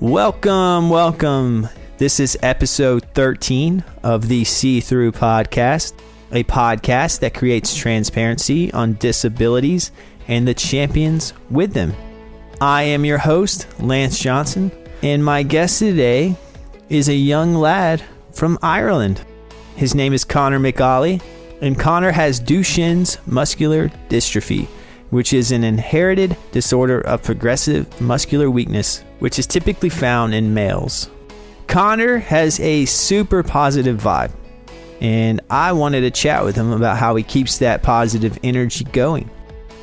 Welcome. This is episode 13 of the See Through podcast, a podcast that creates transparency on disabilities and the champions with them. I am your host, Lance Johnson, and my guest today is a young lad from Ireland. His name is Conor McAuley, and Conor has Duchenne's muscular dystrophy, which is an inherited disorder of progressive muscular weakness, which is typically found in males. Conor has a super positive vibe, and I wanted to chat with him about how he keeps that positive energy going.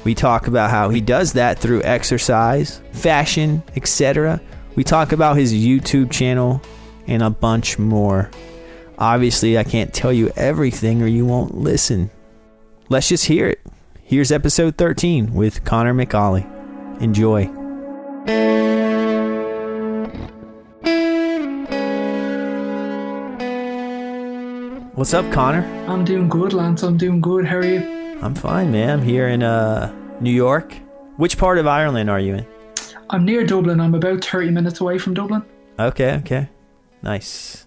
We talk about how he does that through exercise, fashion, etc. We talk about his YouTube channel and a bunch more. Obviously, I can't tell you everything or you won't listen. Let's just hear it. Here's episode 13 with Conor McAuley. Enjoy. What's up, Conor? I'm doing good, Lance. I'm doing good. How are you? I'm fine, man. I'm here in New York. Which part of Ireland are you in? I'm near Dublin. I'm about 30 minutes away from Dublin. Okay. Nice.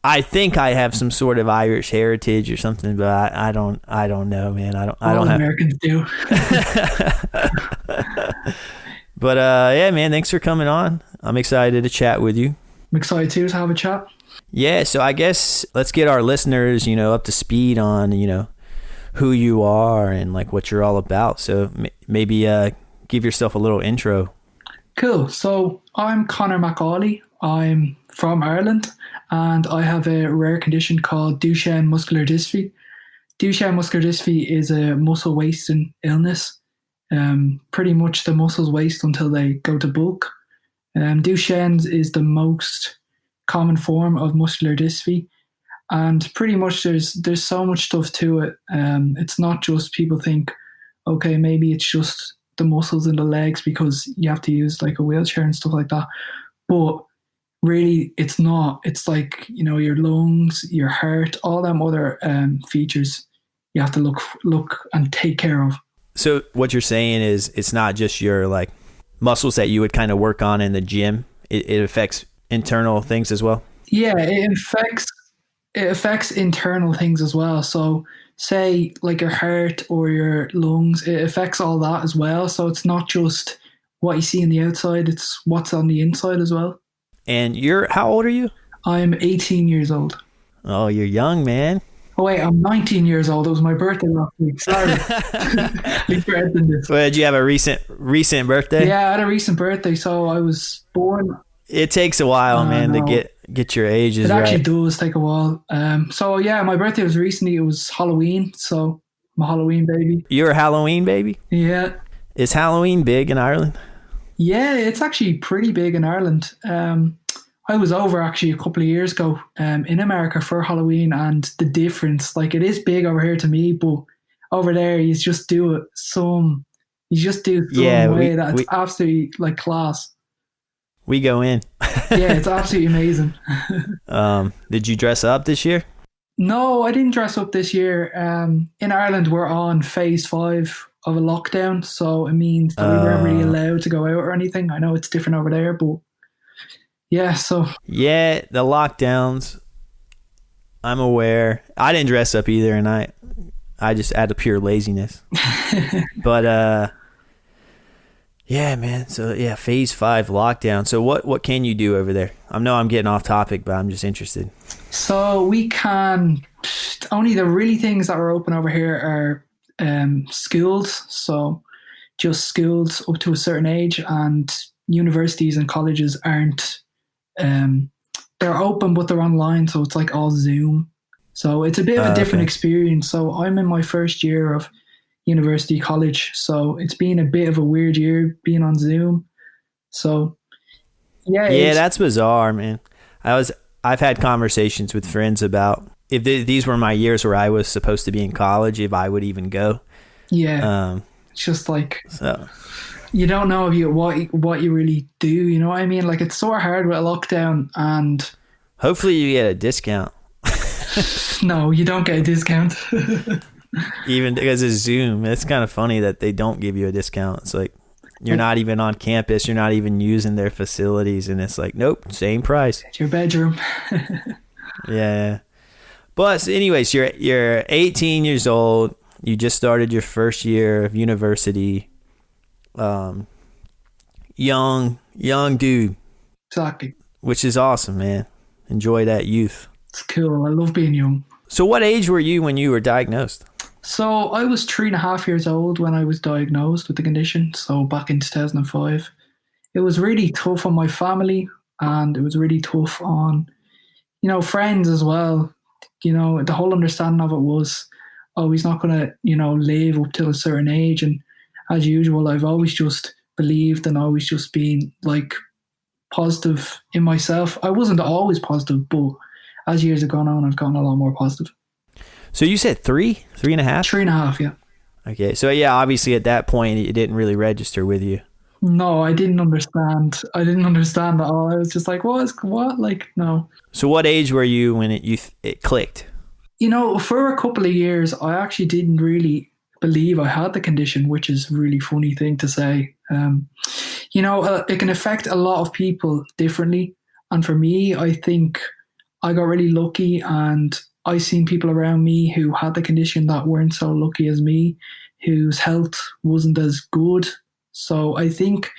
I think I have some sort of Irish heritage or something, but I don't know, man. I don't All have... Americans do. But yeah, man, thanks for coming on. I'm excited to chat with you. I'm excited too to have a chat. Yeah, so I guess let's get our listeners, up to speed on, who you are and like what you're all about. So maybe give yourself a little intro. Cool. So I'm Conor McAuley. I'm from Ireland, and I have a rare condition called Duchenne muscular dystrophy. Duchenne muscular dystrophy is a muscle wasting illness. Pretty much the muscles waste until they go to bulk. Duchenne's is the most common form of muscular dystrophy, and pretty much there's so much stuff to it. It's not just people think, okay, maybe it's just the muscles in the legs because you have to use like a wheelchair and stuff like that, but really it's not. It's like, your lungs, your heart, all them other features you have to look and take care of. So what you're saying is it's not just your like muscles that you would kind of work on in the gym. It affects internal things as well. Yeah, it affects internal things as well. So say like your heart or your lungs, it affects all that as well. So it's not just what you see on the outside, it's what's on the inside as well. And how old are you? I'm 18 years old. Oh, you're young, man. Oh wait, I'm 19 years old. It was my birthday last week. Sorry. Well, did you have a recent birthday? Yeah, I had a recent birthday. So I was born. It takes a while, man, to get your ages right. It actually does take a while. So yeah, my birthday was recently. It was Halloween, so I'm a Halloween baby. You're a Halloween baby? Yeah. Is Halloween big in Ireland? Yeah, it's actually pretty big in Ireland. I was over actually a couple of years ago in America for Halloween, and the difference, like it is big over here to me, but over there you just do it some way that it's absolutely like class. We go in. Yeah, it's absolutely amazing. Did you dress up this year? No, I didn't dress up this year. In Ireland, we're on phase 5 of a lockdown, so it means that we weren't really allowed to go out or anything. I know it's different over there, but yeah, so. Yeah, the lockdowns, I'm aware. I didn't dress up either, and I just out of pure laziness. But yeah, man. So yeah, phase 5 lockdown. So what can you do over there? I know I'm getting off topic, but I'm just interested. So we can only the really things that are open over here are schools. So just schools up to a certain age, and universities and colleges aren't. They're open, but they're online. So it's like all Zoom. So it's a bit of a different experience. So I'm in my first year of university college, so it's been a bit of a weird year being on Zoom. So yeah, that's bizarre, man. I've had conversations with friends about if these were my years where I was supposed to be in college, if I would even go. Yeah, it's just like you don't know what you really do. You know what I mean? Like it's so hard with a lockdown, and hopefully you get a discount. No, you don't get a discount. Even because it's Zoom, it's kind of funny that they don't give you a discount. It's like, You're not even on campus. You're not even using their facilities. And it's like, nope, same price. It's your bedroom. Yeah. But so anyways, you're 18 years old. You just started your first year of university. Young dude. Exactly. Which is awesome, man. Enjoy that youth. It's cool. I love being young. So what age were you when you were diagnosed? So I was 3.5 years old when I was diagnosed with the condition. So back in 2005, it was really tough on my family, and it was really tough on, friends as well. The whole understanding of it was, oh, he's not going to, live up till a certain age. And as usual, I've always just believed and always just been like positive in myself. I wasn't always positive, but as years have gone on, I've gotten a lot more positive. So you said 3.5? 3.5, yeah. Okay. So yeah, obviously at that point, it didn't really register with you. No, I didn't understand. I didn't understand at all. I was just like, what? Like, no. So what age were you when it clicked? For a couple of years, I actually didn't really believe I had the condition, which is a really funny thing to say. It can affect a lot of people differently. And for me, I think I got really lucky, and I seen people around me who had the condition that weren't so lucky as me, whose health wasn't as good. So I think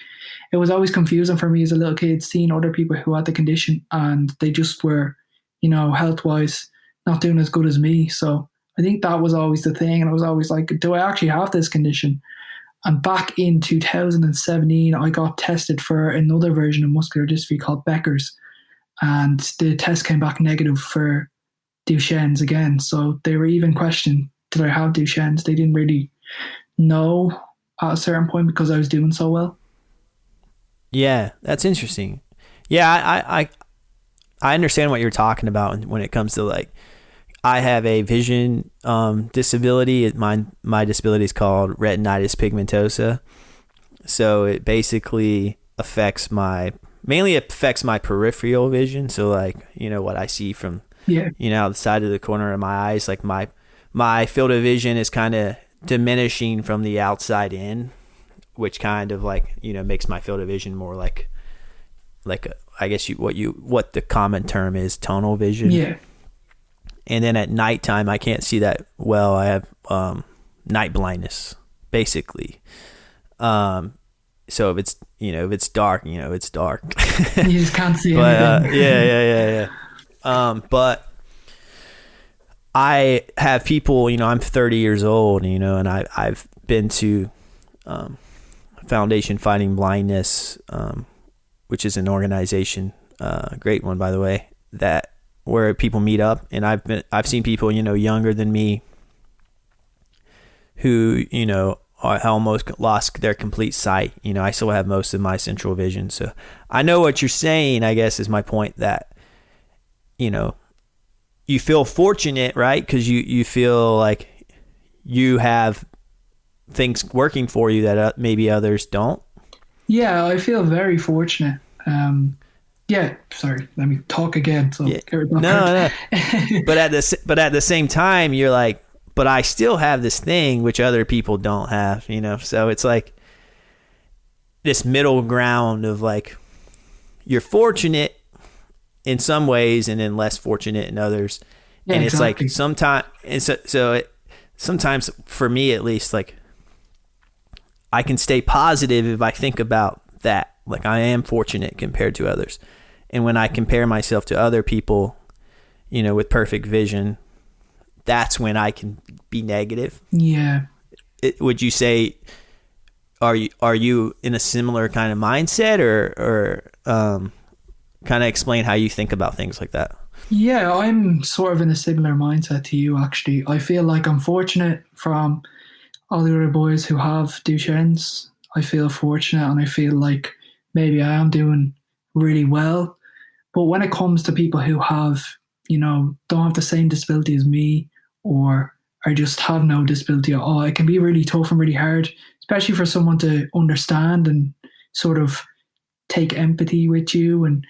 it was always confusing for me as a little kid seeing other people who had the condition and they just were, health-wise not doing as good as me. So I think that was always the thing. And I was always like, do I actually have this condition? And back in 2017, I got tested for another version of muscular dystrophy called Becker's. And the test came back negative for Duchenne's again. So they were even questioning, did I have Duchenne's? They didn't really know at a certain point because I was doing so well. Yeah, that's interesting. Yeah, I understand what you're talking about when it comes to like, I have a vision disability. My disability is called retinitis pigmentosa. So it basically mainly affects my peripheral vision. So like, what I see from, the side of the corner of my eyes, like my field of vision is kind of diminishing from the outside in, which kind of like, makes my field of vision more like I guess what the common term is tunnel vision. Yeah. And then at nighttime, I can't see that well. I have night blindness, basically. So if it's dark, it's dark. You just can't see but, anything. Yeah. But I have people, I'm 30 years old, and I've been to Foundation Fighting Blindness, which is an organization, a great one, by the way, where people meet up. And I've seen people, younger than me who, almost lost their complete sight. I still have most of my central vision. So I know what you're saying, I guess, is my point, that, you feel fortunate, right? Because you feel like you have things working for you that maybe others don't. Yeah, I feel very fortunate. Sorry, let me talk again. So yeah. No. But at the same time, you're like, but I still have this thing which other people don't have, So it's like this middle ground of like, you're fortunate in some ways and then less fortunate in others. Yeah, and it's exactly. Like sometimes for me at least, like I can stay positive if I think about that. Like I am fortunate compared to others. And when I compare myself to other people, with perfect vision, that's when I can be negative. Yeah. Would you say, are you in a similar kind of mindset or kind of explain how you think about things like that? Yeah, I'm sort of in a similar mindset to you, actually. I feel like I'm fortunate from all the other boys who have Duchenne's. I feel fortunate and I feel like maybe I am doing really well. But when it comes to people who have, don't have the same disability as me or just have no disability at all, it can be really tough and really hard, especially for someone to understand and sort of take empathy with you and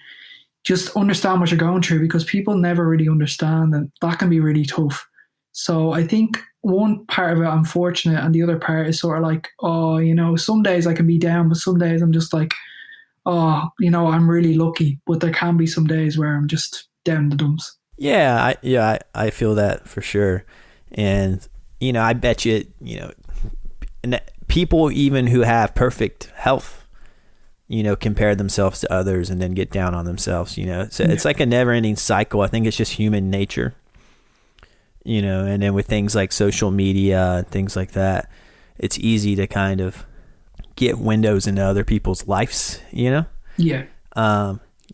just understand what you're going through, because people never really understand, and that can be really tough. So I think one part of it I'm fortunate, and the other part is sort of like, oh, some days I can be down, but some days I'm just like, oh, I'm really lucky. But there can be some days where I'm just down in the dumps. Yeah, I feel that for sure. And, I bet you, people even who have perfect health, compare themselves to others and then get down on themselves, So it's like a never ending cycle. I think it's just human nature, and then with things like social media and things like that, it's easy to kind of get windows into other people's lives, Yeah.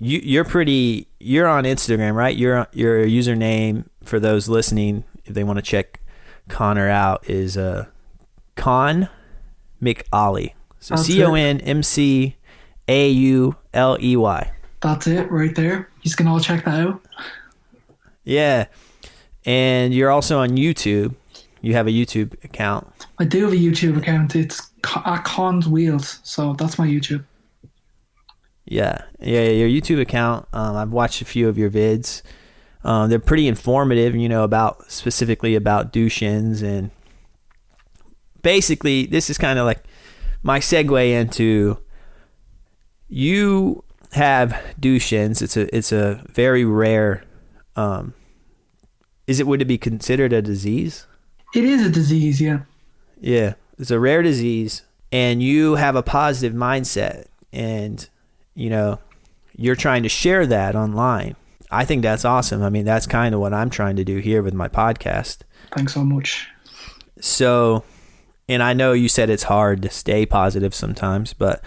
You're on Instagram, right? Your username, for those listening, if they want to check Conor out, is Con McAuley. So CONMCAULEY. That's it right there. You can all check that out. Yeah. And you're also on YouTube. You have a YouTube account. I do have a YouTube account. It's at Con's Wheels. So that's my YouTube. Yeah. Your YouTube account. I've watched a few of your vids. They're pretty informative, specifically about Duchenne's, and basically this is kind of like my segue into, you have Duchenne's. It's a very rare. Would it be considered a disease? It is a disease, yeah. Yeah, it's a rare disease, and you have a positive mindset, and you're trying to share that online. I think that's awesome. I mean, that's kind of what I'm trying to do here with my podcast. Thanks so much. So, and I know you said it's hard to stay positive sometimes, but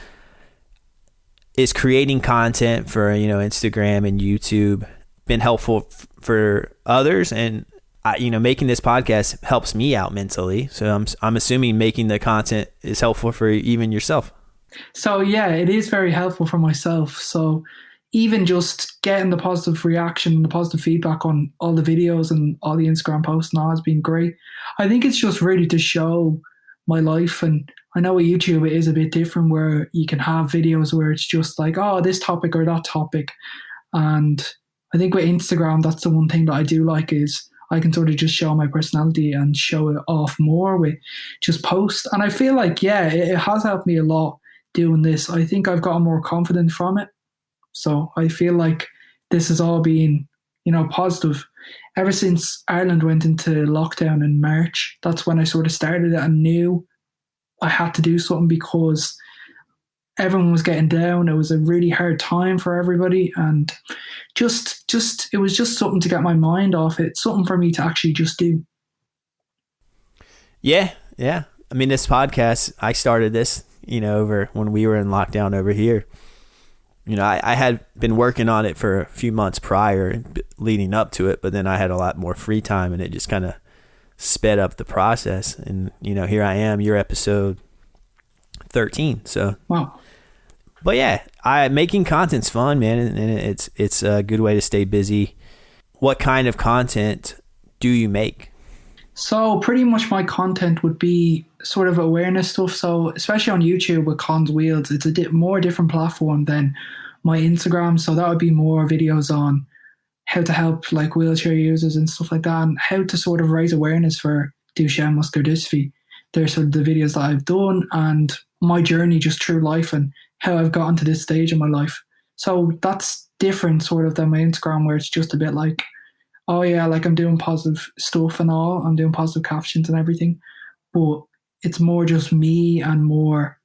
is creating content for, Instagram and YouTube been helpful for others? And making this podcast helps me out mentally. So I'm assuming making the content is helpful for even yourself. So yeah, it is very helpful for myself. So even just getting the positive reaction, the positive feedback on all the videos and all the Instagram posts and all has been great. I think it's just really to show my life. And I know with YouTube it is a bit different, where you can have videos where it's just like, oh, this topic or that topic. And I think with Instagram, that's the one thing that I do like, is I can sort of just show my personality and show it off more with just posts. And I feel like, yeah, it has helped me a lot doing this. I think I've gotten more confident from it. So I feel like this has all been, positive. Ever since Ireland went into lockdown in March, that's when I sort of started it and knew I had to do something, because everyone was getting down. It was a really hard time for everybody, and just it was just something to get my mind off it, something for me to actually just do. Yeah. I mean, this podcast, I started this, over when we were in lockdown over here. I had been working on it for a few months prior, leading up to it, but then I had a lot more free time, and it just kind of sped up the process. And, here I am, your episode 13. So, wow. But yeah, making content's fun, man, and it's a good way to stay busy. What kind of content do you make? So pretty much my content would be sort of awareness stuff. So especially on YouTube with Con's Wheels, it's a more different platform than my Instagram. So that would be more videos on how to help like wheelchair users and stuff like that, and how to sort of raise awareness for Duchenne muscular dystrophy. They're sort of the videos that I've done, and my journey just through life and how I've gotten to this stage in my life. So that's different sort of than my Instagram, where it's just a bit like, oh yeah, like I'm doing positive stuff and all, I'm doing positive captions and everything, but it's more just me and more,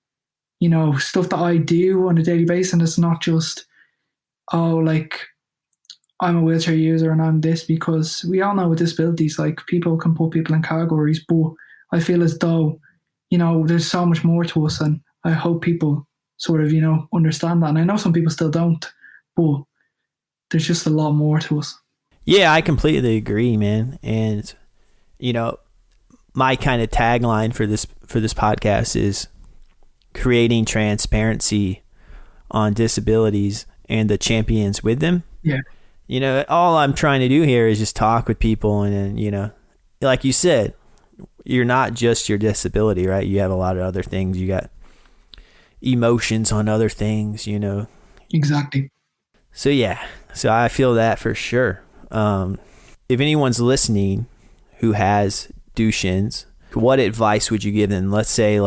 stuff that I do on a daily basis. And it's not just, oh, like I'm a wheelchair user and I'm this, because we all know with disabilities, like people can put people in categories, but I feel as though, there's so much more to us, and I hope people sort of, understand that. And I know some people still don't, but there's just a lot more to us. Yeah, I completely agree, man. And, my kind of tagline for this podcast is creating transparency on disabilities and the champions with them. Yeah. All I'm trying to do here is just talk with people, and then, like you said, you're not just your disability, right? You have a lot of other things. You got emotions on other things, Exactly. So yeah, I feel that for sure. If anyone's listening who has Duchenne's, what advice would you give them? Let's say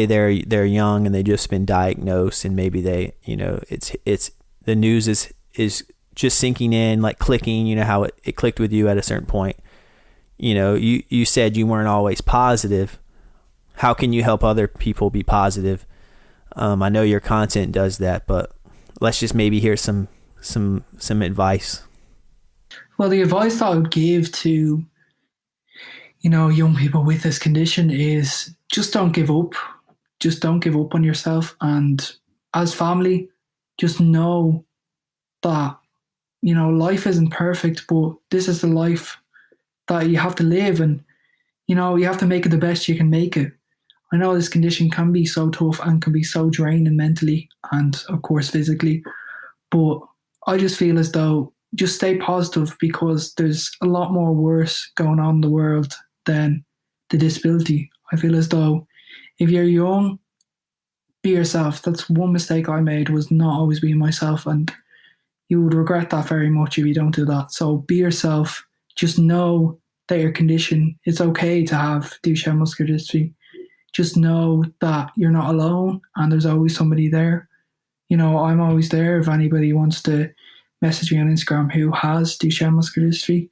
they're young and they just been diagnosed, and maybe they, it's the news is just sinking in, like clicking, how it clicked with you at a certain point. You said you weren't always positive. How can you help other people be positive? I know your content does that, but let's just maybe hear some advice. Well, the advice that I would give to, young people with this condition is just don't give up. Just don't give up on yourself. And as family, just know that, life isn't perfect, but this is the life that you have to live. And, you have to make it the best you can make it. I know this condition can be so tough and can be so draining mentally and, of course, physically. But I just feel as though just stay positive, because there's a lot more worse going on in the world than the disability. I feel as though if you're young, be yourself. That's one mistake I made, was not always being myself, and you would regret that very much if you don't do that. So be yourself. Just know that your condition, it's okay to have Duchenne muscular dystrophy. Just know that you're not alone and there's always somebody there. I'm always there if anybody wants to message me on Instagram who has Duchenne muscular dystrophy.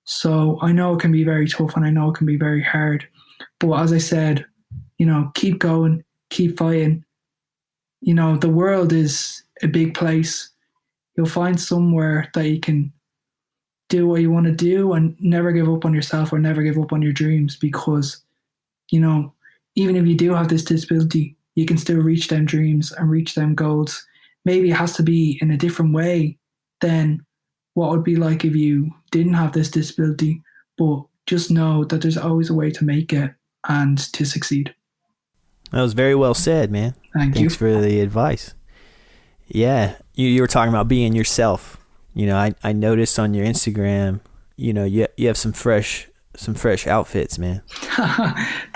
So I know it can be very tough and I know it can be very hard. But as I said, keep going, keep fighting. The world is a big place. You'll find somewhere that you can do what you want to do, and never give up on yourself or never give up on your dreams, because, even if you do have this disability, you can still reach them dreams and reach them goals. Maybe it has to be in a different way than what it would be like if you didn't have this disability, but just know that there's always a way to make it and to succeed. That was very well said, man. Thanks for the advice. Yeah, you were talking about being yourself. I noticed on your Instagram, you have some fresh outfits, man.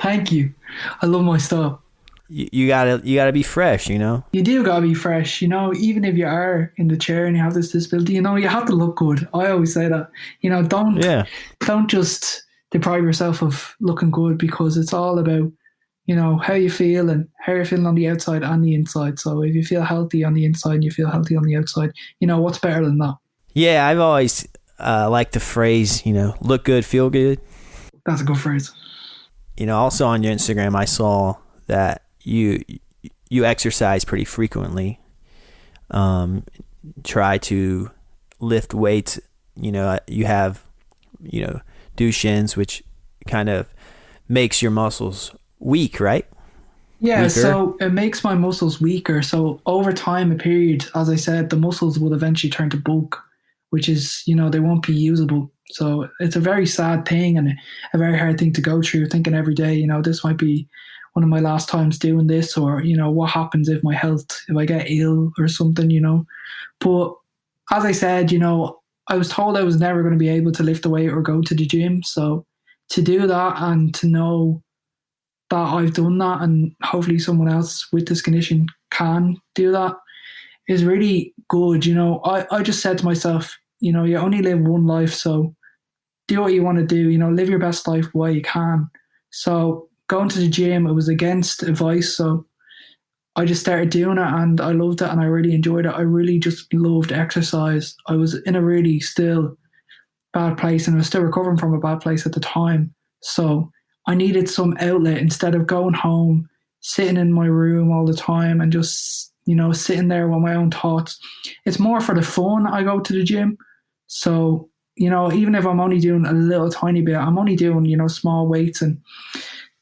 Thank you. I love my style. You gotta be fresh, You do gotta be fresh, even if you are in the chair and you have this disability, you have to look good. I always say that, don't just deprive yourself of looking good, because it's all about, how you feel and how you're feeling on the outside and the inside. So if you feel healthy on the inside and you feel healthy on the outside, what's better than that? Yeah, I've always liked the phrase, look good, feel good. That's a good phrase. Also on your Instagram, I saw that you exercise pretty frequently. Try to lift weights. You have, Duchenne's, which kind of makes your muscles weak, right? Yeah, Weaker. So it makes my muscles weaker. So over time, a period, as I said, the muscles will eventually turn to bulk, which is, they won't be usable. So it's a very sad thing and a very hard thing to go through, thinking every day, this might be one of my last times doing this, or, what happens if if I get ill or something, But as I said, I was told I was never going to be able to lift the weight or go to the gym. So to do that and to know that I've done that, and hopefully someone else with this condition can do that, is really good. I just said to myself, you only live one life, so do what you want to do, live your best life while you can. So going to the gym, it was against advice, so I just started doing it and I loved it and I really enjoyed it. I really just loved exercise. I was in a really still bad place and I was still recovering from a bad place at the time. So I needed some outlet instead of going home, sitting in my room all the time and just, sitting there with my own thoughts. It's more for the fun I go to the gym. So, even if I'm only doing a little tiny bit, I'm only doing, small weights and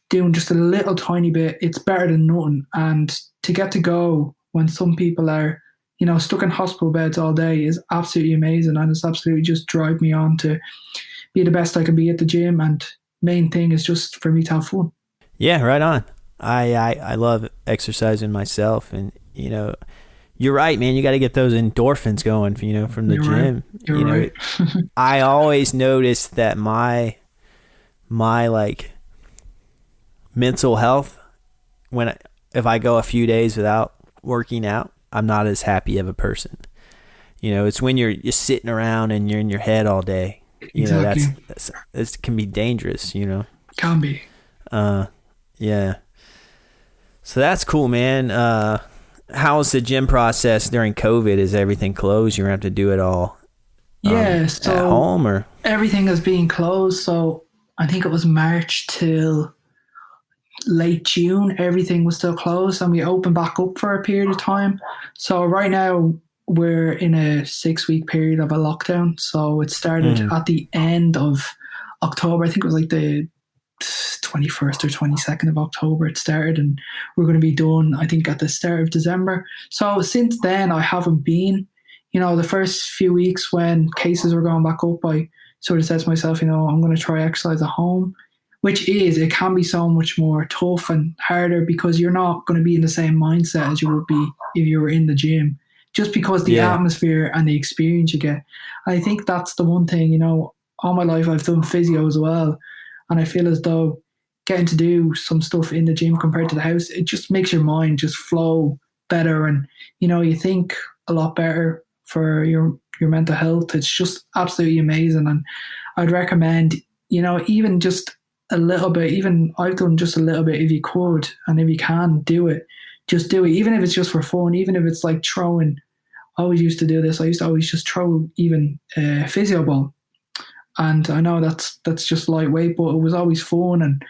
doing just a little tiny bit, it's better than nothing. And to get to go when some people are, stuck in hospital beds all day is absolutely amazing. And it's absolutely just drive me on to be the best I can be at the gym. And main thing is just for me to have fun. Yeah, right on. I love exercising myself, and you're right, man. You got to get those endorphins going, from the gym. Right. You're right. I always noticed that my like mental health, if I go a few days without working out, I'm not as happy of a person. It's when you're just sitting around and you're in your head all day. Exactly. This can be dangerous. Can be. Yeah. So that's cool, man. How's the gym process during COVID? Is everything closed? You're going to have to do it all So at home, or? Everything is being closed. So I think it was March till late June. Everything was still closed, and we opened back up for a period of time. So right now we're in a 6-week period of a lockdown. So it started at the end of October. I think it was like the 21st or 22nd of October it started, and we're going to be done I think at the start of December. So since then I haven't been, the first few weeks when cases were going back up, I sort of said to myself, I'm going to try exercise at home, it can be so much more tough and harder because you're not going to be in the same mindset as you would be if you were in the gym, just because the atmosphere and the experience you get. I think that's the one thing, all my life I've done physio as well, and I feel as though getting to do some stuff in the gym compared to the house, it just makes your mind just flow better, and you think a lot better for your mental health. It's just absolutely amazing, and I'd recommend, even just a little bit, even I've done just a little bit, if you could and if you can do it, just do it, even if it's just for fun, even if it's like throwing. I always used to do this. I used to always just throw even a physio ball. And I know that's just lightweight, but it was always fun. And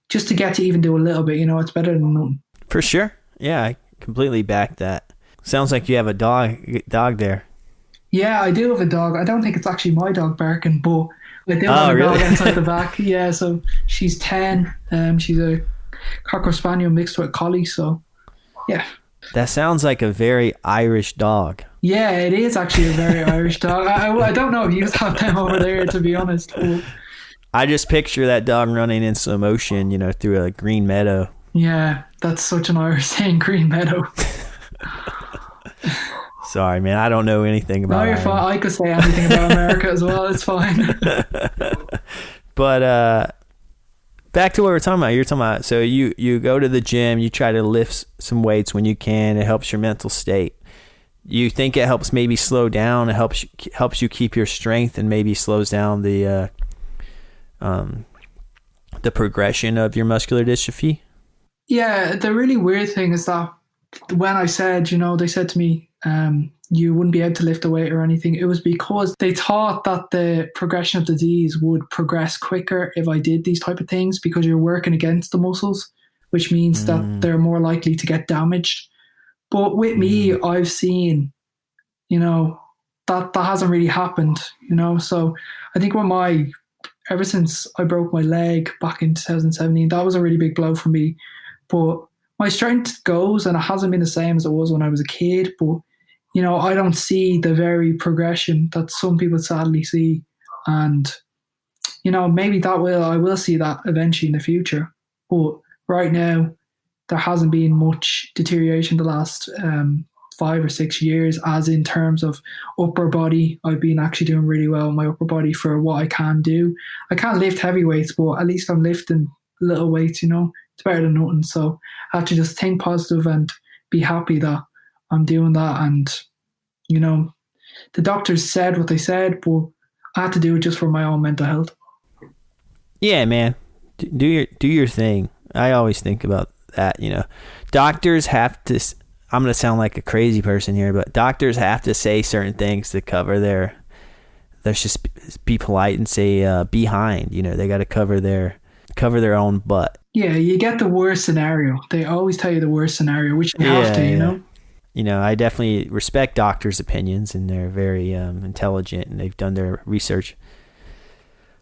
just to get to even do a little bit, it's better than nothing. For sure. Yeah, I completely back that. Sounds like you have a dog there. Yeah, I do have a dog. I don't think it's actually my dog barking, but I do have a dog inside the back. Yeah, so she's 10. She's a Cocker Spaniel mixed with Collie, so yeah. That sounds like a very Irish dog. Yeah, it is actually a very Irish dog. I don't know if you have them over there, to be honest. But I just picture that dog running in slow motion, through a green meadow. Yeah, that's such an Irish saying, green meadow. Sorry, man. I don't know anything about it. No, you're fine. I could say anything about America as well. It's fine. But back to what we're talking about. You're talking about, so you go to the gym, you try to lift some weights when you can. It helps your mental state. You think it helps maybe slow down. It helps you keep your strength, and maybe slows down the progression of your muscular dystrophy. Yeah, the really weird thing is that when I said, they said to me, you wouldn't be able to lift a weight or anything, it was because they thought that the progression of the disease would progress quicker if I did these type of things, because you're working against the muscles, which means that they're more likely to get damaged. But with me, I've seen, that hasn't really happened, So I think ever since I broke my leg back in 2017, that was a really big blow for me. But my strength goes, and it hasn't been the same as it was when I was a kid. But, I don't see the very progression that some people sadly see. And, maybe I will see that eventually in the future. But right now, there hasn't been much deterioration the last 5 or 6 years, as in terms of upper body. I've been actually doing really well in my upper body for what I can do. I can't lift heavy weights, but at least I'm lifting little weights, It's better than nothing. So I have to just think positive and be happy that I'm doing that. And, the doctors said what they said, but I had to do it just for my own mental health. Yeah, man. Do your thing. I always think about that, Doctors have to, I'm going to sound like a crazy person here, but doctors have to say certain things to cover let's just be polite and say behind, they got to cover their own butt. Yeah, you get the worst scenario. They always tell you the worst scenario, which you have to, I definitely respect doctors' opinions, and they're very intelligent, and they've done their research.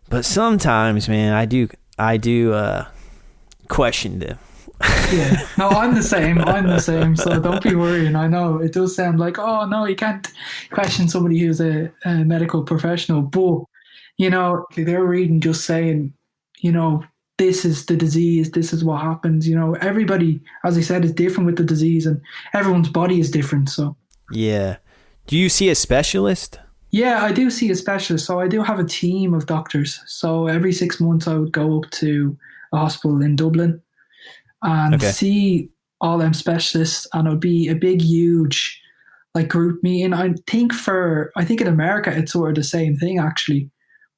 But sometimes, man, I do question them. Yeah, no, I'm the same. So don't be worrying. I know it does sound like, oh no, you can't question somebody who's a medical professional, but they're reading just saying, this is the disease, this is what happens. Everybody, as I said, is different with the disease, and everyone's body is different. So yeah. Do you see a specialist? Yeah, I do see a specialist. So I do have a team of doctors. So every 6 months I would go up to a hospital in Dublin and see all them specialists, and it would be a big, huge group meeting. I think in America it's sort of the same thing actually,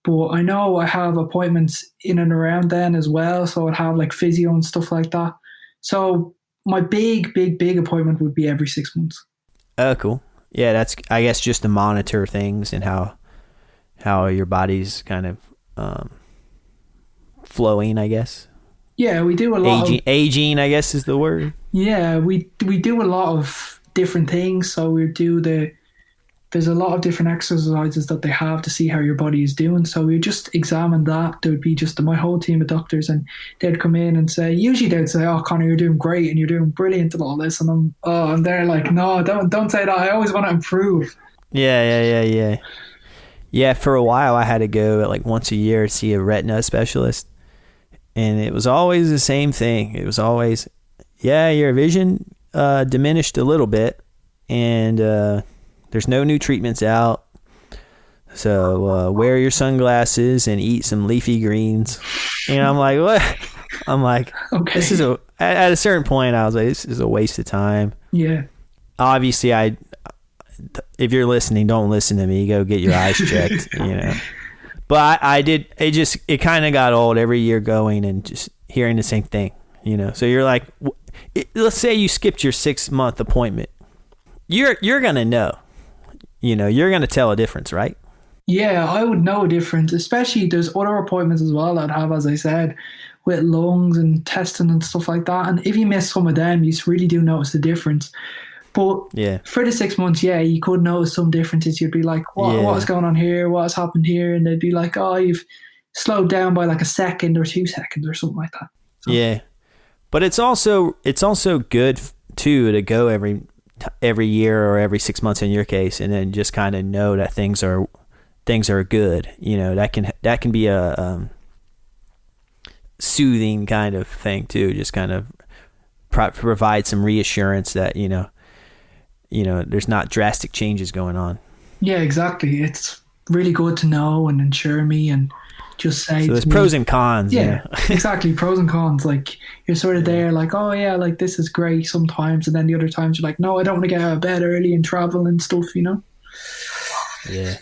But I know I have appointments in and around then as well. So I'd have like physio and stuff like that. So my big appointment would be every 6 months. Oh, cool. Yeah, that's, I guess, just to monitor things and how your body's kind of flowing, I guess. Yeah, we do a lot aging, I guess is the word. Yeah, we do a lot of different things. So there's a lot of different exercises that they have to see how your body is doing. So we just examine that. There would be just my whole team of doctors, and they'd come in and say, usually they'd say, "Oh, Conor, you're doing great and you're doing brilliant and all this." And I'm there like, no, don't say that. I always want to improve. Yeah. Yeah, for a while I had to go like once a year to see a retina specialist. And it was always the same thing. It was always, your vision diminished a little bit, and there's no new treatments out. So wear your sunglasses and eat some leafy greens. And I'm like, what? I'm like, okay. This is at a certain point, I was like, this is a waste of time. Yeah. Obviously, if you're listening, don't listen to me. Go get your eyes checked, But I did, it kind of got old every year going and just hearing the same thing, So you're like, let's say you skipped your 6-month appointment. You're going to know, you're going to tell a difference, right? Yeah, I would know a difference, especially there's other appointments as well that have, as I said, with lungs and intestine and stuff like that. And if you miss some of them, you really do notice the difference. But for the 6 months, you could notice some differences. You'd be like, what is going on here? What has happened here? And they'd be like, oh, you've slowed down by like a second or 2 seconds or something like that. So. Yeah. But it's also good too to go every year or every 6 months in your case, and then just kind of know that things are good. That can be a soothing kind of thing too. Just kind of provide some reassurance that there's not drastic changes going on. Yeah, exactly. It's really good to know and ensure me and just say. So there's pros and cons. Yeah, exactly. Pros and cons. Like you're sort of there like, oh yeah, like this is great sometimes. And then the other times you're like, no, I don't want to get out of bed early and travel and stuff, Yeah.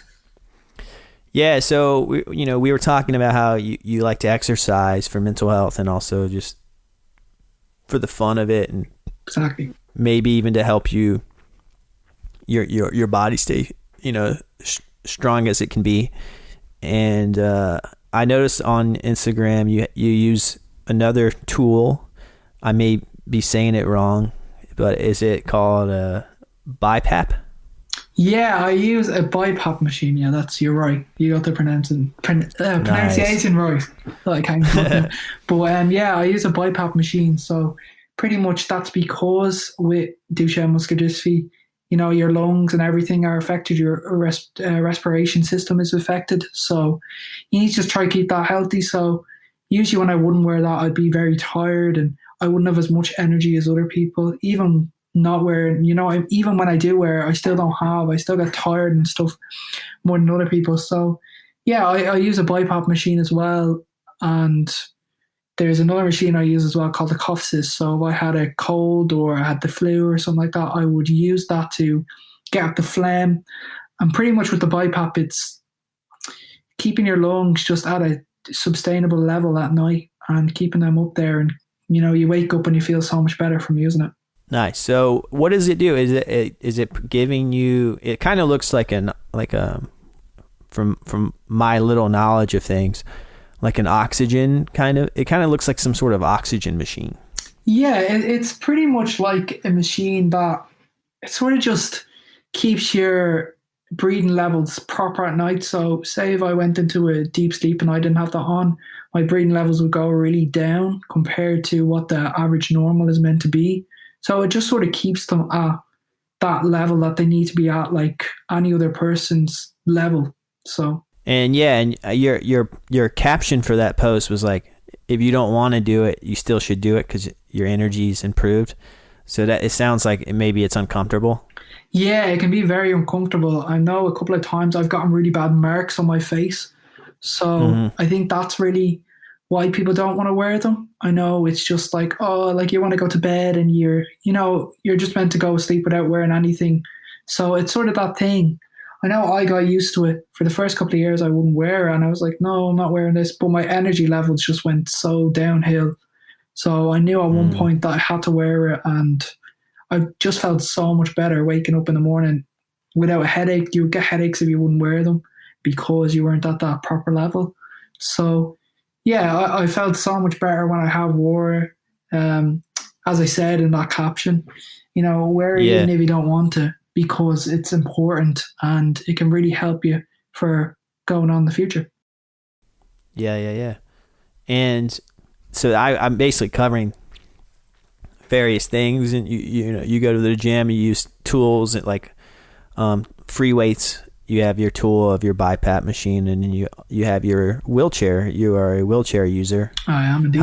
Yeah. So, we were talking about how you like to exercise for mental health and also just for the fun of it. And exactly. Maybe even to help your body stay, strong as it can be. And I noticed on Instagram you use another tool. I may be saying it wrong, but is it called Bipap? Yeah, I use a Bipap machine. Yeah, you're right. You got the pronunciation right. Like, but I use a Bipap machine. So pretty much that's because with Duchenne muscular dystrophy, your lungs and everything are affected. Your respiration system is affected. So you need to just try to keep that healthy. So usually when I wouldn't wear that, I'd be very tired and I wouldn't have as much energy as other people. Even not wearing, even when I do wear it, I still get tired and stuff more than other people. So I use a Bipap machine as well. And there's another machine I use as well called the cough cyst. So if I had a cold or I had the flu or something like that, I would use that to get out the phlegm. And pretty much with the Bipap, it's keeping your lungs just at a sustainable level at night and keeping them up there. And, you wake up and you feel so much better from using it. Nice. So what does it do? Is it giving you, it kind of looks like from my little knowledge of things, like an oxygen it kind of looks like some sort of oxygen machine. Yeah, it's pretty much like a machine that it sort of just keeps your breathing levels proper at night. So say if I went into a deep sleep and I didn't have that on, my breathing levels would go really down compared to what the average normal is meant to be. So it just sort of keeps them at that level that they need to be at, like any other person's level. So. And your caption for that post was like, if you don't want to do it, you still should do it because your energy's improved. So that it sounds like maybe it's uncomfortable. Yeah, it can be very uncomfortable. I know a couple of times I've gotten really bad marks on my face. So I think that's really why people don't want to wear them. I know it's just like, you want to go to bed and you're just meant to go sleep without wearing anything. So it's sort of that thing. I know I got used to it. For the first couple of years, I wouldn't wear it, and I was like, no, I'm not wearing this. But my energy levels just went so downhill. So I knew at one point that I had to wear it, and I just felt so much better waking up in the morning without a headache. You would get headaches if you wouldn't wear them because you weren't at that proper level. So yeah, I felt so much better when I have wore it. As I said in that caption, wear it even if you don't want to, because it's important and it can really help you for going on in the future. Yeah. And so I'm basically covering various things, and you go to the gym, you use tools like free weights. You have your tool of your Bipap machine, and then you have your wheelchair. You are a wheelchair user. I am indeed.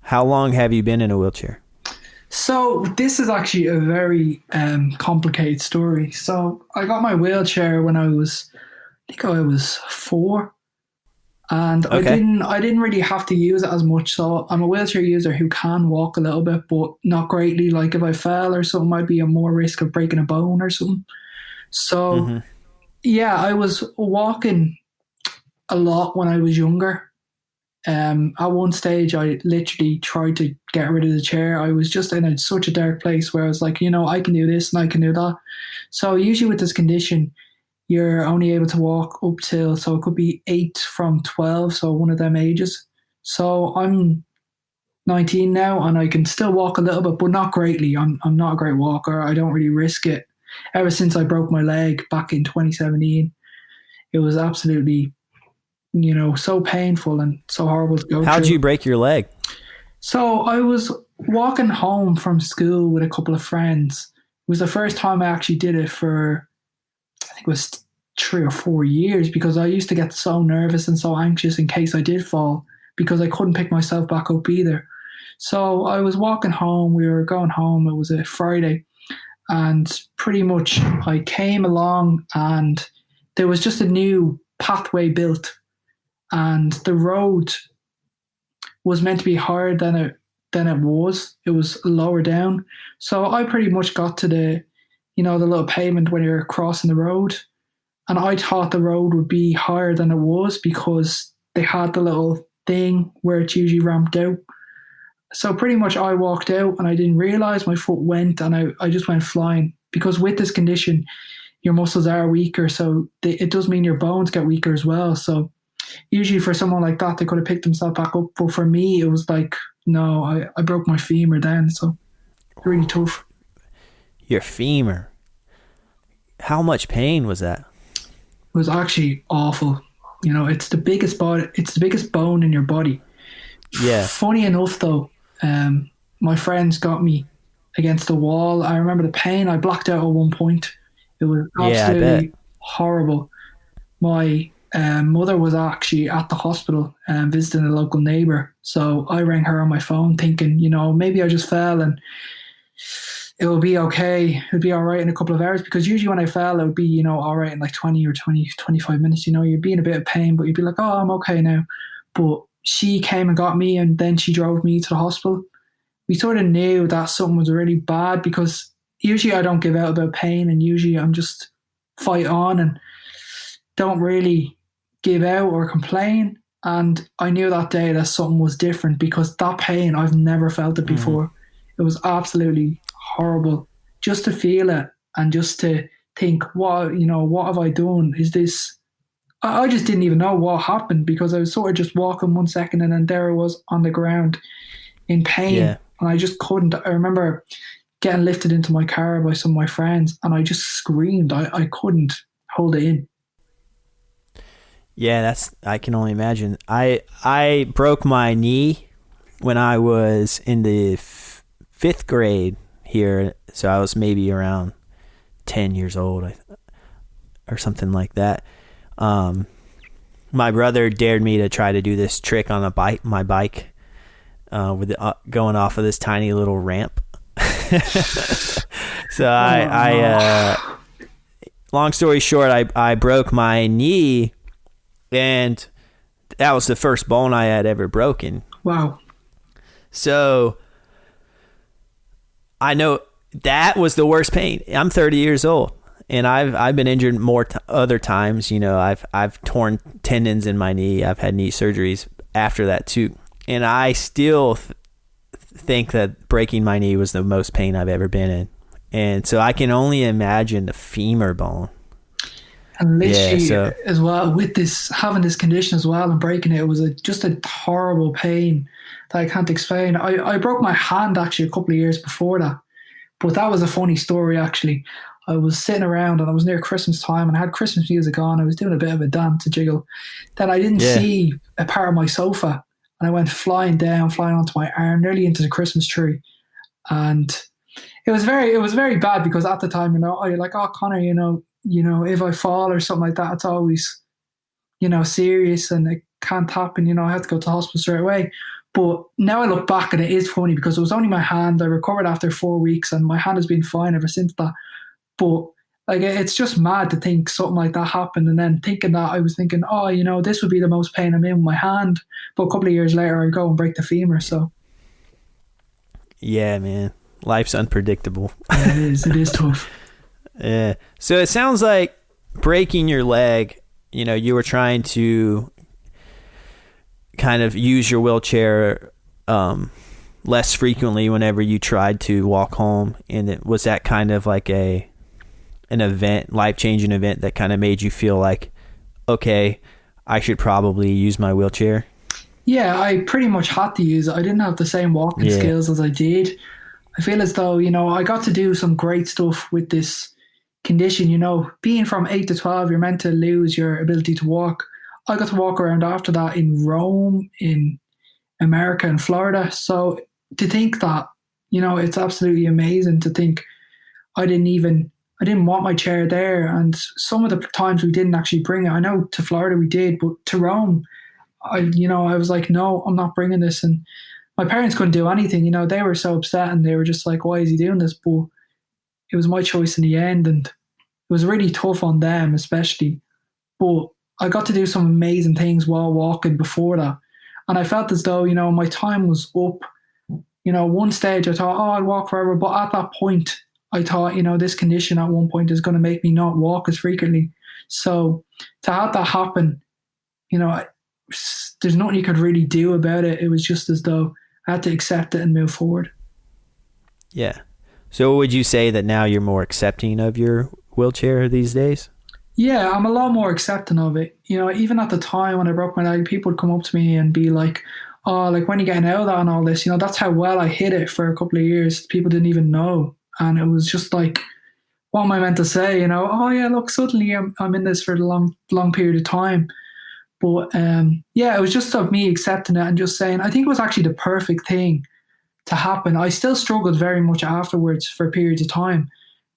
How long have you been in a wheelchair? So this is actually a very complicated story. So I got my wheelchair when I think I was 4, and okay. I didn't really have to use it as much. So I'm a wheelchair user who can walk a little bit, but not greatly. Like if I fell or something, I'd be at more risk of breaking a bone or something. So yeah, I was walking a lot when I was younger. At one stage, I literally tried to get rid of the chair. I was just in such a dark place where I was like, I can do this and I can do that. So usually with this condition, you're only able to walk up till, so it could be 8 from 12, so one of them ages. So I'm 19 now and I can still walk a little bit, but not greatly. I'm not a great walker. I don't really risk it. Ever since I broke my leg back in 2017, it was absolutely so painful and so horrible to go How'd through. you break your leg? So I was walking home from school with a couple of friends. It was the first time I actually did it for, I think it was 3 or 4 years, because I used to get so nervous and so anxious in case I did fall, because I couldn't pick myself back up either. So I was walking home. We were going home. It was a Friday. And pretty much I came along and there was just a new pathway built. And the road was meant to be higher than it was. It was lower down. So I pretty much got to the little pavement when you're crossing the road. And I thought the road would be higher than it was because they had the little thing where it's usually ramped out. So pretty much I walked out and I didn't realize my foot went, and I just went flying, because with this condition, your muscles are weaker. So it does mean your bones get weaker as well. So usually for someone like that, they could have picked themselves back up. But for me, it was like, no, I broke my femur then. So really tough. Your femur. How much pain was that? It was actually awful. It's the biggest bone in your body. Yeah. Funny enough though, my friends got me against the wall. I remember the pain. I blacked out at one point. It was absolutely horrible. My mother was actually at the hospital visiting a local neighbour. So I rang her on my phone thinking, maybe I just fell and it will be okay. It'll be all right in a couple of hours, because usually when I fell, it would be, all right in like 25 minutes. You'd be in a bit of pain, but you'd be like, oh, I'm okay now. But she came and got me, and then she drove me to the hospital. We sort of knew that something was really bad, because usually I don't give out about pain, and usually I'm just fight on and don't really give out or complain. And I knew that day that something was different, because that pain, I've never felt it before. It was absolutely horrible just to feel it, and just to think, what have I done? Is this... I just didn't even know what happened, because I was sort of just walking 1 second and then there I was on the ground in pain. Yeah. And I just couldn't. I remember getting lifted into my car by some of my friends, and I just screamed. I couldn't hold it in. Yeah, I can only imagine. I broke my knee when I was in the 5th grade here. So I was maybe around 10 years old or something like that. My brother dared me to try to do this trick on my bike, with going off of this tiny little ramp. So long story short, I broke my knee, and that was the first bone I had ever broken. Wow. So I know that was the worst pain. I'm 30 years old. And I've been injured more other times. You know, I've torn tendons in my knee. I've had knee surgeries after that too. And I still think that breaking my knee was the most pain I've ever been in. And so I can only imagine the femur bone. And literally as well, with having this condition as well and breaking it, was just a horrible pain that I can't explain. I broke my hand actually a couple of years before that. But that was a funny story actually. I was sitting around and I was near Christmas time and I had Christmas music on. I was doing a bit of a dance, a jiggle. Then I didn't see a part of my sofa and I went flying onto my arm, nearly into the Christmas tree. And it was very bad because at the time, you know, I like, oh, Conor, you know, if I fall or something like that, it's always, you know, serious and it can't happen. You know, I have to go to the hospital straight away. But now I look back and it is funny because it was only my hand. I recovered after 4 weeks and my hand has been fine ever since that. But like, it's just mad to think something like that happened. And then thinking that, I was thinking, oh, you know, this would be the most pain I'm in with my hand. But a couple of years later, I go and break the femur. So, yeah, man, life's unpredictable. Yeah, it is tough. Yeah. So it sounds like breaking your leg, you know, you were trying to kind of use your wheelchair less frequently whenever you tried to walk home. And was that kind of like an event, life-changing event that kind of made you feel like, okay, I should probably use my wheelchair? Yeah, I pretty much had to use it. I didn't have the same walking skills as I did. I feel as though, you know, I got to do some great stuff with this condition. You know, being from 8 to 12, you're meant to lose your ability to walk. I got to walk around after that in Rome, in America, and Florida. So to think that, you know, it's absolutely amazing to think I didn't want my chair there. And some of the times we didn't actually bring it. I know to Florida we did, but to Rome, I was like, no, I'm not bringing this. And my parents couldn't do anything. You know, they were so upset and they were just like, why is he doing this? But it was my choice in the end. And it was really tough on them, especially. But I got to do some amazing things while walking before that. And I felt as though, you know, my time was up. You know, one stage I thought, oh, I'll walk forever. But at that point, I thought, you know, this condition at one point is going to make me not walk as frequently. So to have that happen, you know, there's nothing you could really do about it. It was just as though I had to accept it and move forward. Yeah. So would you say that now you're more accepting of your wheelchair these days? Yeah, I'm a lot more accepting of it. You know, even at the time when I broke my leg, people would come up to me and be like, oh, like, when are you getting out of that and all this? You know, that's how well I hid it for a couple of years. People didn't even know. And it was just like, what am I meant to say? You know, oh yeah, look, suddenly I'm in this for a long period of time. But yeah, it was just of me accepting it and just saying, I think it was actually the perfect thing to happen. I still struggled very much afterwards for periods of time,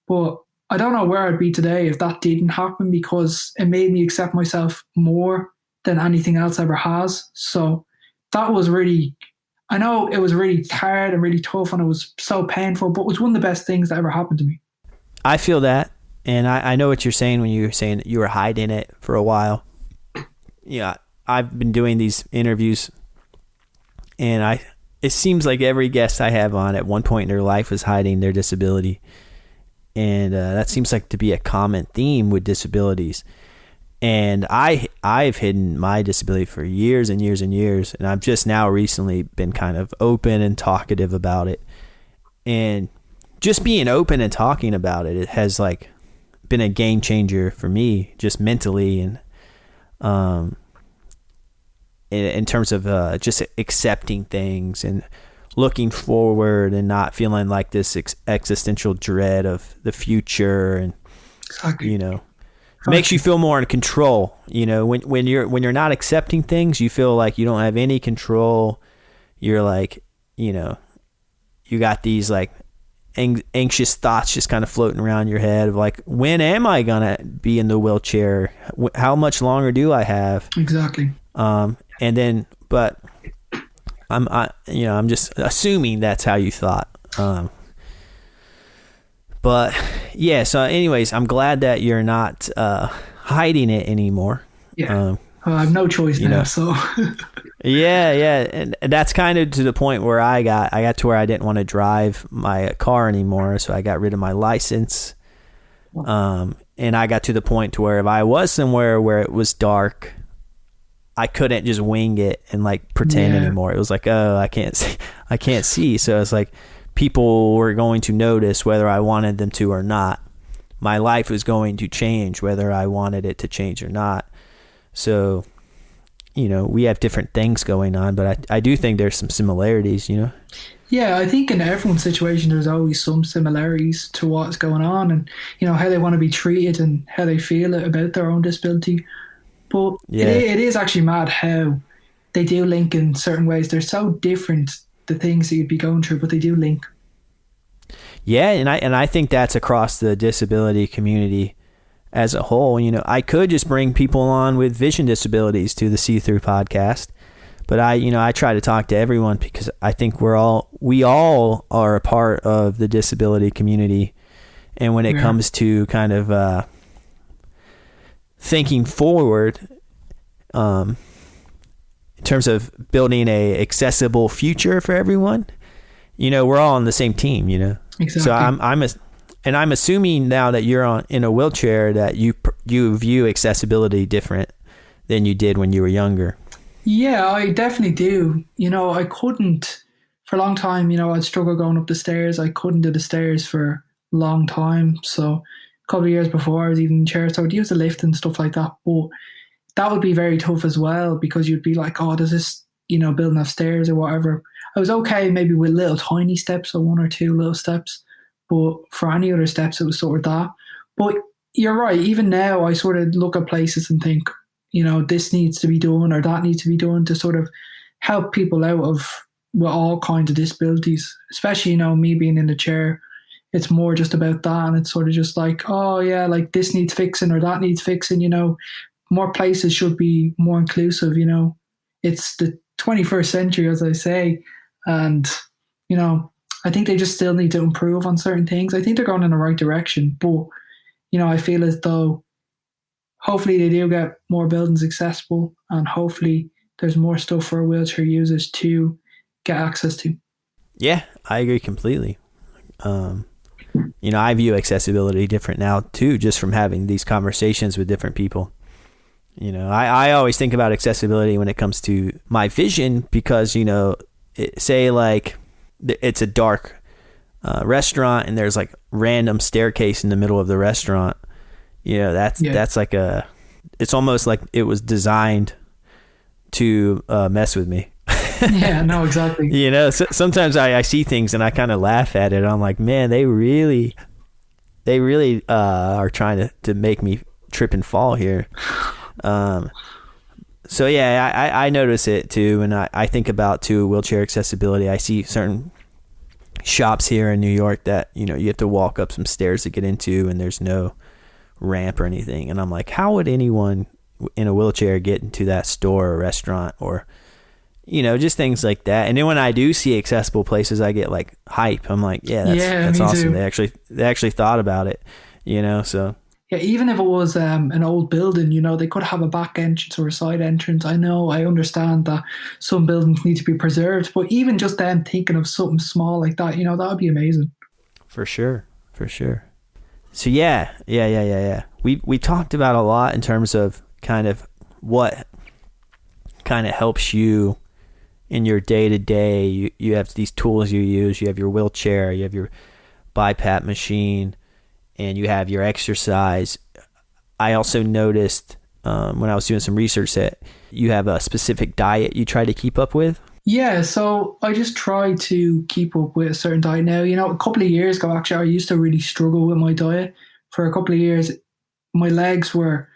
but I don't know where I'd be today if that didn't happen, because it made me accept myself more than anything else ever has. So that was really, I know it was really hard and really tough and it was so painful, but it was one of the best things that ever happened to me. I feel that. And I know what you're saying when you're saying that you were hiding it for a while. Yeah, I've been doing these interviews and it seems like every guest I have on at one point in their life was hiding their disability. And that seems like to be a common theme with disabilities. And I've hidden my disability for years and years and years. And I've just now recently been kind of open and talkative about it. And just being open and talking about it has like been a game changer for me, just mentally and in terms of just accepting things and looking forward and not feeling like this existential dread of the future. And exactly. You know, it makes you feel more in control. You know, when you're not accepting things, you feel like you don't have any control. You're like, you know, you got these like anxious thoughts just kind of floating around your head of like, when am I gonna be in the wheelchair? How much longer do I have? Exactly. And then, but I'm just assuming that's how you thought. But yeah, so anyways, I'm glad that you're not hiding it anymore. Yeah. I have no choice now, know. So yeah. And that's kind of to the point where I got to where I didn't want to drive my car anymore. So I got rid of my license. And I got to the point to where if I was somewhere where it was dark, I couldn't just wing it and like pretend anymore. It was like, oh, I can't see. So it's like people were going to notice whether I wanted them to or not. My life was going to change whether I wanted it to change or not. So, we have different things going on, but I do think there's some similarities, Yeah, I think in everyone's situation, there's always some similarities to what's going on and, how they want to be treated and how they feel about their own disability. But it is actually mad how they do link in certain ways. They're so different, the things that you'd be going through, but they do link. Yeah, and I think that's across the disability community as a whole. I could just bring people on with vision disabilities to the See Through podcast, but I try to talk to everyone because I think we all are a part of the disability community. And when it comes to kind of thinking forward, in terms of building a accessible future for everyone, we're all on the same team, Exactly. So I'm assuming now that you're in a wheelchair that you view accessibility different than you did when you were younger. Yeah, I definitely do. I couldn't, for a long time, I'd struggle going up the stairs. I couldn't do the stairs for a long time. So a couple of years before I was even in chair, so I'd use the lift and stuff like that. But that would be very tough as well because you'd be like, oh, does this, building of stairs or whatever. I was okay maybe with little tiny steps, so 1 or 2 little steps. But for any other steps, it was sort of that. But you're right. Even now, I sort of look at places and think, this needs to be done or that needs to be done to sort of help people out with all kinds of disabilities. Especially, me being in the chair, it's more just about that. And it's sort of just like, oh, yeah, like this needs fixing or that needs fixing, More places should be more inclusive, It's the 21st century, as I say. And, I think they just still need to improve on certain things. I think they're going in the right direction, but I feel as though hopefully they do get more buildings accessible and hopefully there's more stuff for wheelchair users to get access to. Yeah, I agree completely. I view accessibility different now too, just from having these conversations with different people. I always think about accessibility when it comes to my vision because, say like it's a dark restaurant and there's like random staircase in the middle of the restaurant. That's like it's almost like it was designed to mess with me. Yeah, no, exactly. Sometimes I see things and I kind of laugh at it. I'm like, man, they really are trying to make me trip and fall here. So yeah, I notice it too. And I think about too, wheelchair accessibility. I see certain shops here in New York that, you have to walk up some stairs to get into and there's no ramp or anything. And I'm like, how would anyone in a wheelchair get into that store or restaurant or, just things like that. And then when I do see accessible places, I get like hype. I'm like, that's awesome. Too. They actually thought about it, so. Yeah, even if it was an old building, they could have a back entrance or a side entrance. I understand that some buildings need to be preserved, but even just them thinking of something small like that, that would be amazing. For sure. So yeah. We talked about a lot in terms of kind of what kind of helps you in your day-to-day. You have these tools you use. You have your wheelchair, you have your Bipap machine, and you have your exercise. I also noticed when I was doing some research that you have a specific diet you try to keep up with. Yeah, so I just try to keep up with a certain diet now. A couple of years ago, actually, I used to really struggle with my diet. For a couple of years, my legs were,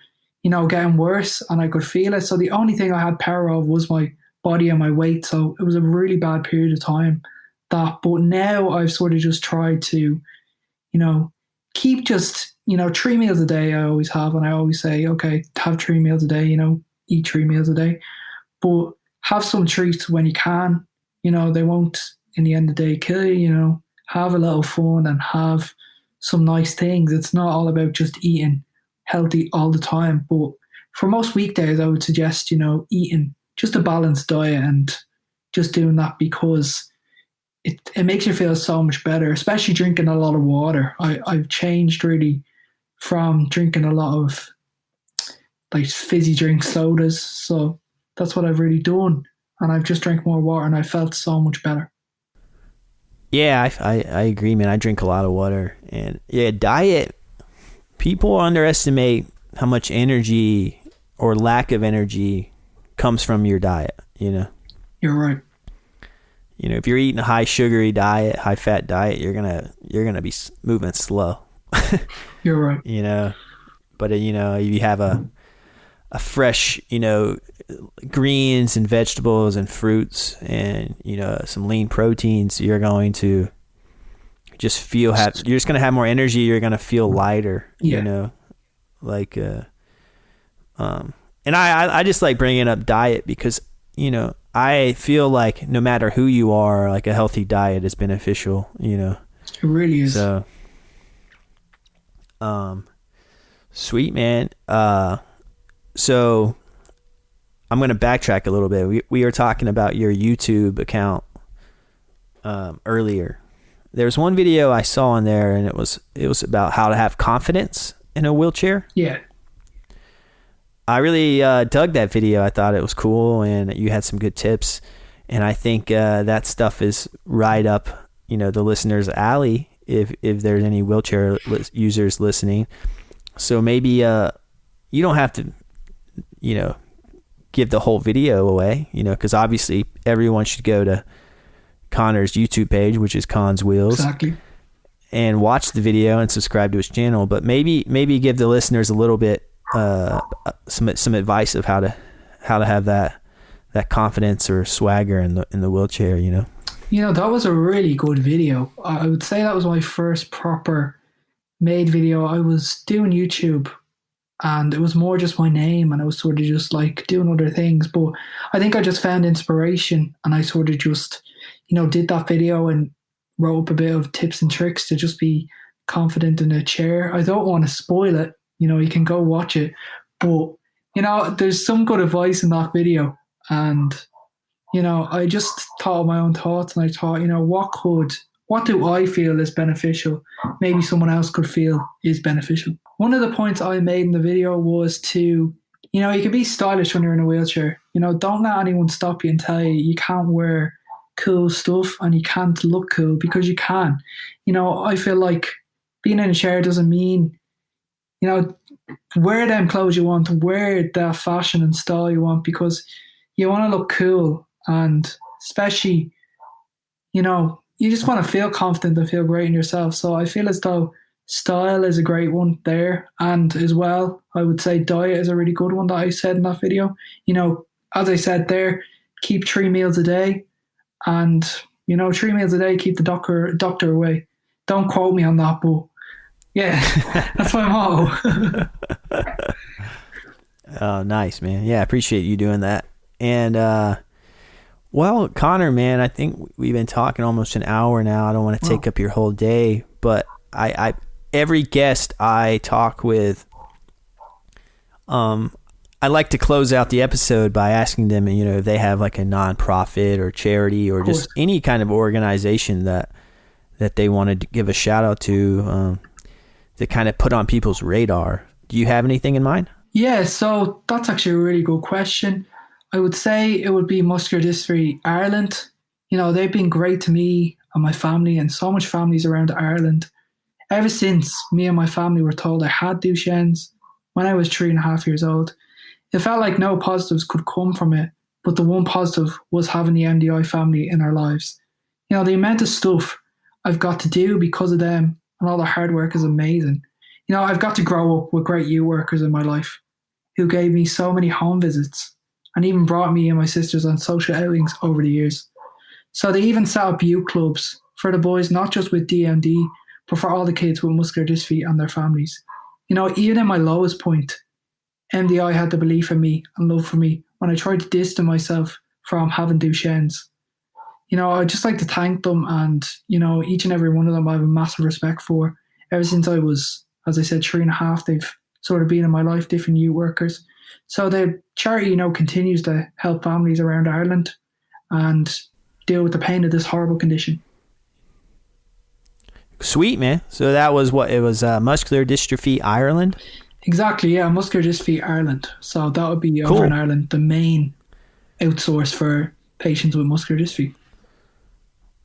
getting worse and I could feel it. So the only thing I had power of was my body and my weight. So it was a really bad period of time. But now I've sort of just tried to, keep just, 3 meals a day I always have. And I always say, okay, have 3 meals a day, eat 3 meals a day. But have some treats when you can. They won't, in the end of the day, kill you. Have a little fun and have some nice things. It's not all about just eating healthy all the time. But for most weekdays, I would suggest, eating just a balanced diet and just doing that because it makes you feel so much better, especially drinking a lot of water. I've changed really from drinking a lot of like fizzy drink sodas. So that's what I've really done. And I've just drank more water and I felt so much better. Yeah, I agree, man. I drink a lot of water. And yeah, diet, people underestimate how much energy or lack of energy comes from your diet, you know? You're right. You know, if you're eating a high sugary diet, high fat diet, you're gonna be moving slow. You're right. You know, but you know, you have a fresh, you know, greens and vegetables and fruits and, you know, some lean proteins, you're going to just you're just gonna have more energy. You're gonna feel lighter. Yeah. You know, like and I just like bringing up diet because, you know, I feel like no matter who you are, like a healthy diet is beneficial, you know. It really is. So, sweet, man. So I'm going to backtrack a little bit. We were talking about your YouTube account earlier. There's one video I saw on there, and it was about how to have confidence in a wheelchair. Yeah. I really dug that video. I thought it was cool, and you had some good tips. And I think that stuff is right up, you know, the listeners' alley if there's any wheelchair users listening. So maybe you don't have to, you know, give the whole video away, you know, because obviously everyone should go to Conor's YouTube page, which is Con's Wheels. Exactly. And watch the video and subscribe to his channel. But maybe give the listeners a little bit some advice of how to have that confidence or swagger in the wheelchair, you know. You know, that was a really good video. I would say that was my first proper made video. I was doing YouTube and it was more just my name and I was sort of just like doing other things. But I think I just found inspiration and I sort of just, you know, did that video and wrote up a bit of tips and tricks to just be confident in a chair. I don't want to spoil it. You know, you can go watch it. But, you know, there's some good advice in that video. And, you know, I just thought of my own thoughts and I thought, you know, what do I feel is beneficial? Maybe someone else could feel is beneficial. One of the points I made in the video was to, you know, you can be stylish when you're in a wheelchair. You know, don't let anyone stop you and tell you you can't wear cool stuff and you can't look cool, because you can. You know, I feel like being in a chair doesn't mean, you know, wear them clothes you want, wear that fashion and style you want, because you want to look cool. And especially, you know, you just want to feel confident and feel great in yourself. So I feel as though style is a great one there. And as well, I would say diet is a really good one that I said in that video. You know, as I said there, keep 3 meals a day. And, you know, 3 meals a day, keep the doctor away. Don't quote me on that, but yeah, that's my motto. Oh, nice, man. Yeah, I appreciate you doing that. And, well, Conor, man, I think we've been talking almost an hour now. I don't want to take up your whole day, but I every guest I talk with, I like to close out the episode by asking them, you know, if they have like a nonprofit or charity or just any kind of organization that they want to give a shout out to kind of put on people's radar. Do you have anything in mind? Yeah, so that's actually a really good question. I would say it would be Muscular Dystrophy Ireland. You know, they've been great to me and my family and so much families around Ireland. Ever since me and my family were told I had Duchenne's when I was 3.5 years old, it felt like no positives could come from it, but the one positive was having the MDI family in our lives. You know, the amount of stuff I've got to do because of them and all the hard work is amazing. You know, I've got to grow up with great youth workers in my life who gave me so many home visits and even brought me and my sisters on social outings over the years. So they even set up youth clubs for the boys, not just with DMD, but for all the kids with muscular dystrophy and their families. You know, even in my lowest point, MDI had the belief in me and love for me when I tried to distance myself from having Duchenne's. You know, I'd just like to thank them, and, you know, each and every one of them I have a massive respect for. Ever since I was, as I said, 3.5, they've sort of been in my life, different youth workers. So the charity, you know, continues to help families around Ireland and deal with the pain of this horrible condition. Sweet, man. So that was what it was, Muscular Dystrophy Ireland. Exactly, yeah, Muscular Dystrophy Ireland. So that would be over in Ireland, the main outsource for patients with muscular dystrophy.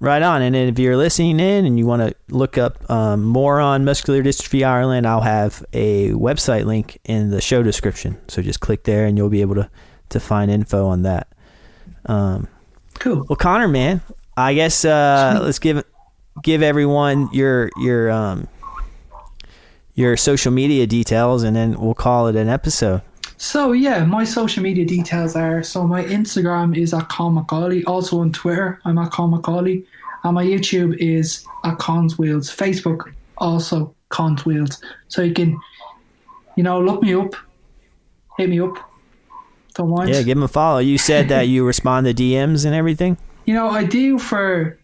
Right on. And then if you're listening in and you want to look up more on Muscular Dystrophy Ireland, I'll have a website link in the show description. So just click there and you'll be able to find info on that. Cool. Well, Conor, man, I guess let's give everyone your social media details, and then we'll call it an episode. So yeah, my social media details are, so my Instagram is at Con McAuley, also on Twitter I'm at Con McAuley, and my YouTube is at Cons Wheels, Facebook also Cons Wheels. So you can, look me up, hit me up, don't mind. Yeah, give them a follow. You said that you respond to DMs and everything? I do for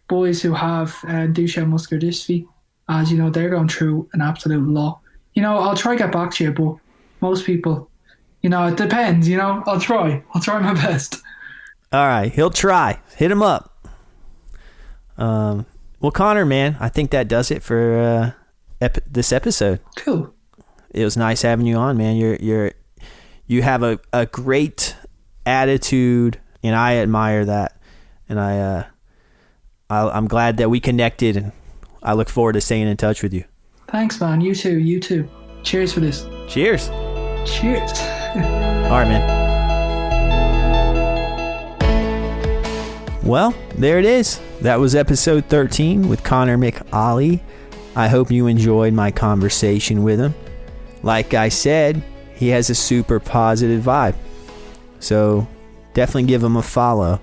boys who have Duchenne muscular dystrophy, as they're going through an absolute lot. I'll try to get back to you, but most people, it depends, I'll try my best. All right, he'll try. Hit him up. Well, Conor, man, I think that does it for this episode. Cool. It was nice having you on, man. You have a great attitude, and I admire that. And I'm glad that we connected, and I look forward to staying in touch with you. Thanks, man. You too. Cheers for this. Cheers. All right, man. Well, there it is. That was episode 13 with Conor McAuley. I hope you enjoyed my conversation with him. Like I said, he has a super positive vibe. So definitely give him a follow.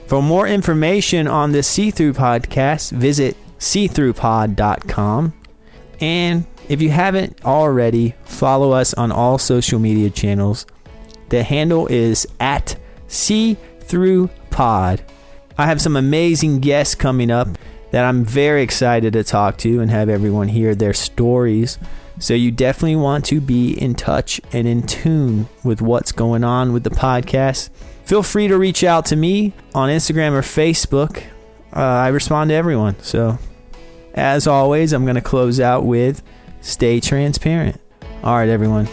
For more information on the See-Through podcast, visit seethroughpod.com. And if you haven't already, follow us on all social media channels. The handle is at See-Through-Pod. I have some amazing guests coming up that I'm very excited to talk to and have everyone hear their stories. So you definitely want to be in touch and in tune with what's going on with the podcast. Feel free to reach out to me on Instagram or Facebook. I respond to everyone. So as always, I'm going to close out with stay transparent. All right, everyone.